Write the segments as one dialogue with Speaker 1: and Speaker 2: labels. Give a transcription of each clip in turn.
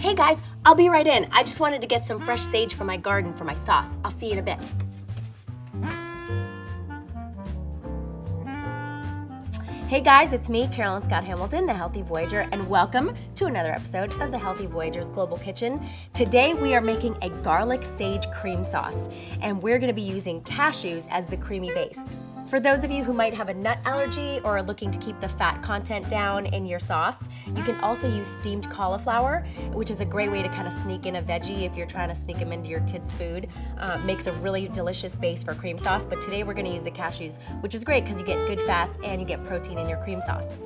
Speaker 1: Hey guys, I'll be right in. I just wanted to get some fresh sage from my garden for my sauce. I'll see you in a bit. Hey guys, it's me, Carolyn Scott Hamilton, the Healthy Voyager, and welcome to another episode of the Healthy Voyager's Global Kitchen. Today we are making a garlic sage cream sauce, and we're gonna be using cashews as the creamy base. For those of you who might have a nut allergy or are looking to keep the fat content down in your sauce, you can also use steamed cauliflower, which is a great way to kind of sneak in a veggie if you're trying to sneak them into your kids' food. Makes a really delicious base for cream sauce, but today we're gonna use the cashews, which is great because you get good fats and you get protein in your cream sauce.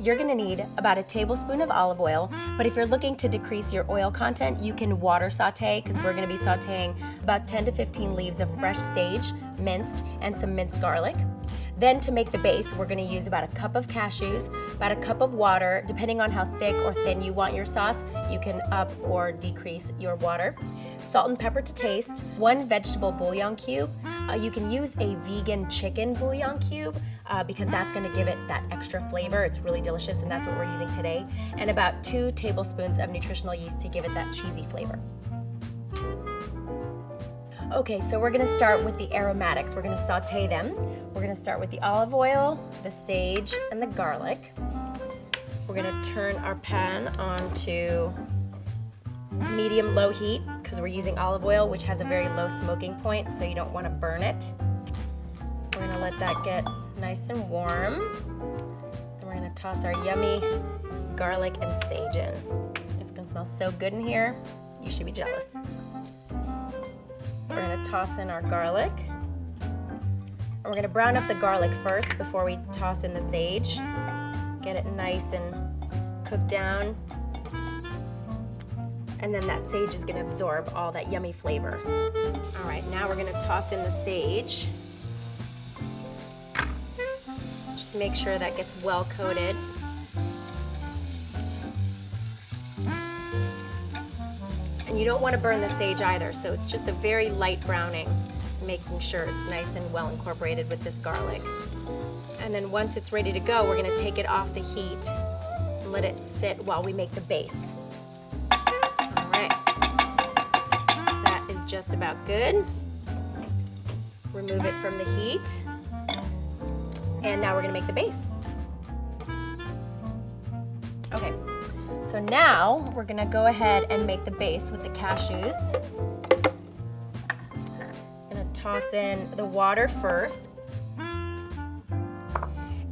Speaker 1: You're gonna need about a tablespoon of olive oil, but if you're looking to decrease your oil content, you can water saute, because we're gonna be sauteing about 10 to 15 leaves of fresh sage, minced, and some minced garlic. Then to make the base, we're gonna use about a cup of cashews, about a cup of water. Depending on how thick or thin you want your sauce, you can up or decrease your water. Salt and pepper to taste, 1 vegetable bouillon cube. You can use a vegan chicken bouillon cube because that's gonna give it that extra flavor. It's really delicious and that's what we're using today. And about 2 tablespoons of nutritional yeast to give it that cheesy flavor. Okay, so we're gonna start with the aromatics. We're gonna saute them. We're gonna start with the olive oil, the sage, and the garlic. We're gonna turn our pan on to medium-low heat because we're using olive oil, which has a very low smoking point, so you don't wanna burn it. We're gonna let that get nice and warm. Then we're gonna toss our yummy garlic and sage in. It's gonna smell so good in here. You should be jealous. We're gonna toss in our garlic. And we're gonna brown up the garlic first before we toss in the sage. Get it nice and cooked down. And then that sage is gonna absorb all that yummy flavor. All right, now we're gonna toss in the sage. Just make sure that gets well coated. And you don't want to burn the sage either, so it's just a very light browning, making sure it's nice and well incorporated with this garlic. And then once it's ready to go, we're gonna take it off the heat and let it sit while we make the base. All right, that is just about good. Remove it from the heat. And now we're gonna make the base. Okay. So now we're gonna go ahead and make the base with the cashews. I'm gonna toss in the water first.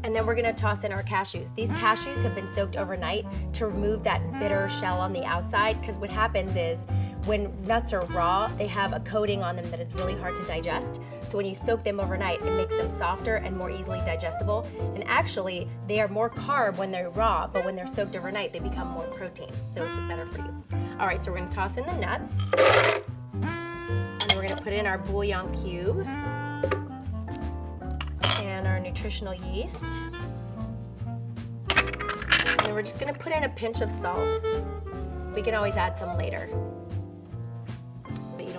Speaker 1: And then we're gonna toss in our cashews. These cashews have been soaked overnight to remove that bitter shell on the outside, because what happens is when nuts are raw, they have a coating on them that is really hard to digest. So when you soak them overnight, it makes them softer and more easily digestible. And actually, they are more carb when they're raw, but when they're soaked overnight, they become more protein. So it's better for you. All right, so we're gonna toss in the nuts. And then we're gonna put in our bouillon cube and our nutritional yeast. And then we're just gonna put in a pinch of salt. We can always add some later.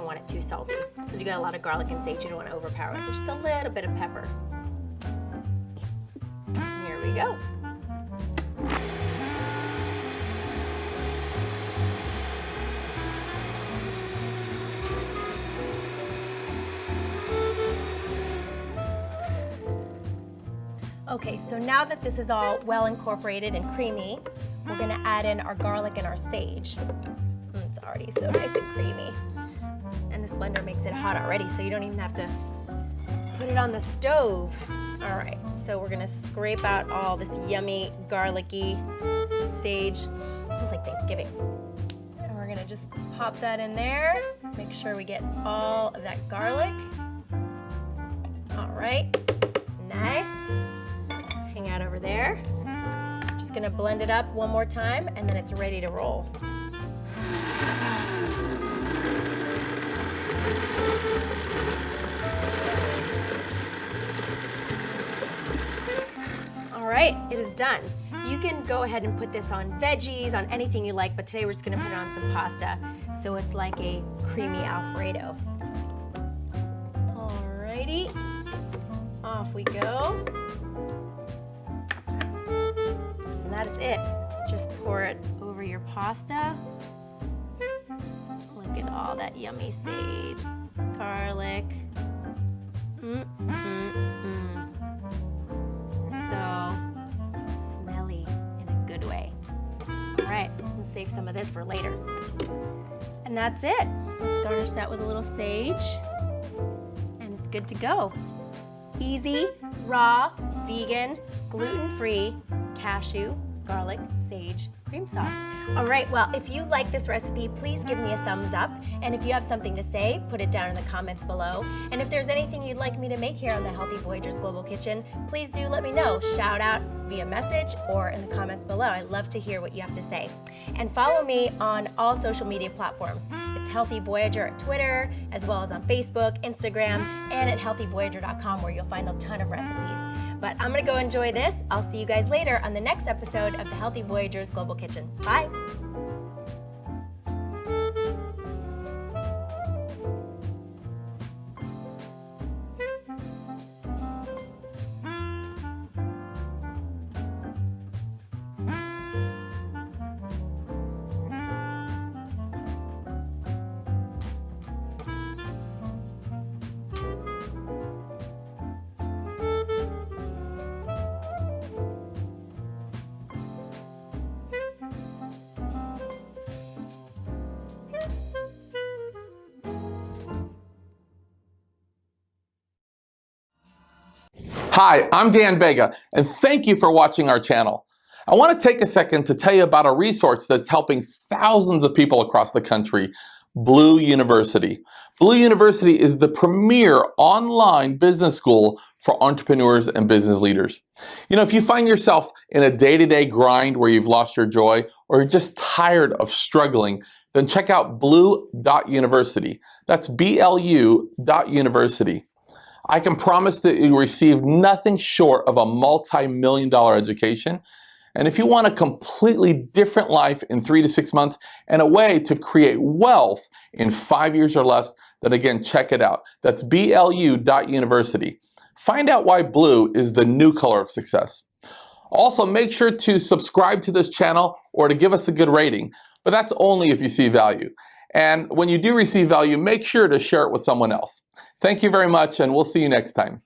Speaker 1: Want it too salty because you got a lot of garlic and sage. You don't want to overpower it. Just a little bit of pepper. Here we go. Okay, so now that this is all well incorporated and creamy, we're gonna add in our garlic and our sage. It's already so nice and creamy. And this blender makes it hot already, so you don't even have to put it on the stove. All right, so we're gonna scrape out all this yummy, garlicky sage. It smells like Thanksgiving. And we're gonna just pop that in there. Make sure we get all of that garlic. All right, nice. Hang out over there. Just gonna blend it up one more time, and then it's ready to roll. All right, it is done. You can go ahead and put this on veggies, on anything you like, but today we're just gonna put it on some pasta, so it's like a creamy Alfredo. All righty, off we go. And that is it. Just pour it over your pasta. Look at all that yummy sage, garlic. So smelly in a good way. All right, I'm gonna save some of this for later. And that's it. Let's garnish that with a little sage. And it's good to go. Easy, raw, vegan, gluten-free, cashew, garlic, sage, cream sauce. All right, well, if you like this recipe, please give me a thumbs up. And if you have something to say, put it down in the comments below. And if there's anything you'd like me to make here on the Healthy Voyagers Global Kitchen, please do let me know. Shout out via message or in the comments below. I love to hear what you have to say. And follow me on all social media platforms. It's Healthy Voyager at Twitter, as well as on Facebook, Instagram, and at healthyvoyager.com, where you'll find a ton of recipes. But I'm gonna go enjoy this. I'll see you guys later on the next episode of the Healthy Voyagers Global Kitchen. Bye.
Speaker 2: Hi, I'm Dan Vega, and thank you for watching our channel. I want to take a second to tell you about a resource that's helping thousands of people across the country, Blue University. Blue University is the premier online business school for entrepreneurs and business leaders. You know, if you find yourself in a day-to-day grind where you've lost your joy, or you're just tired of struggling, then check out blue.university. That's BLU.university. I can promise that you receive nothing short of a multi-million-dollar education. And if you want a completely different life in 3 to 6 months and a way to create wealth in 5 years or less, then again, check it out. That's BLU.university. Find out why blue is the new color of success. Also, make sure to subscribe to this channel or to give us a good rating, but that's only if you see value. And when you do receive value, make sure to share it with someone else. Thank you very much, and we'll see you next time.